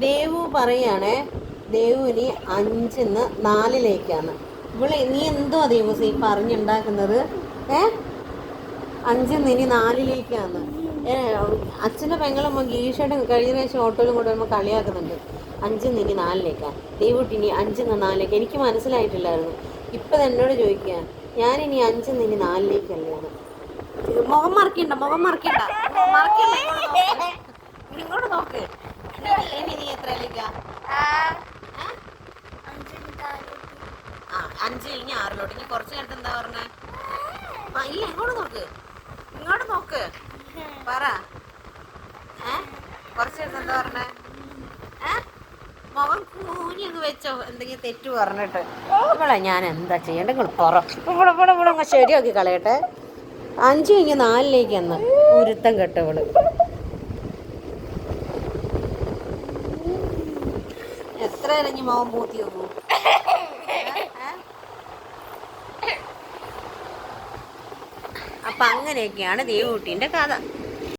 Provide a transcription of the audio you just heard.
ദേവു പറയാണേ, ദേവുവിന് 5-ന്ന് 4-ലേക്കാണ്. ഇവിടെ നീ എന്തോ ദേവൂസ് ഈ പറഞ്ഞുണ്ടാക്കുന്നത്? 5-ന്ന് ഇനി 4-ലേക്കാണ്. അച്ഛൻ്റെ പെങ്ങളും ഗീഷയുടെ കഴിഞ്ഞ പ്രാവശ്യം ഓട്ടോയിലും കൂടെ വരുമ്പോൾ കളിയാക്കുന്നുണ്ട്. 5-ന്ന് ഇനി 4-ലേക്കാണ്. ദേവൂട്ടി ഇനി 5-ന്ന് 4-ലേക്ക്. എനിക്ക് മനസ്സിലായിട്ടില്ലായിരുന്നു. ഇപ്പം എന്നോട് ചോദിക്കുക, ഞാനിനി 5-ന്ന് ഇനി 4-ലേക്കല്ലാണ്. മുഖം മറക്കണ്ട, ഇങ്ങോട്ട് നോക്ക്. ഇനി നീ എത്രയിലേക്കാ? 5 കഴിഞ്ഞ് 6-ലോട്ട്. ഇനി കുറച്ച് നേരത്തെ എന്താ പറഞ്ഞേ? ഇല്ല, ഇങ്ങോട്ട് നോക്ക് പറ. കുറച്ച് നേരത്തെ എന്താ പറഞ്ഞേ? മുഖം കൂനി അങ്ങ് വെച്ചോ, എന്തെങ്കിലും തെറ്റ് പറഞ്ഞിട്ട്. ഇവളെ ഞാൻ എന്താ ചെയ്യണ്ട? നിങ്ങൾ ഇവിടെ ശരിയാക്കി കളയട്ടെ. 5 കഴിഞ്ഞ് 4-ലേക്ക് എന്ന് ഉരുത്തം കെട്ടവള്. എത്ര ഇറങ്ങി മുഖം പൂത്തി നോക്കൂ. അപ്പം അങ്ങനെയൊക്കെയാണ് ദേവൂട്ടീൻ്റെ കഥ.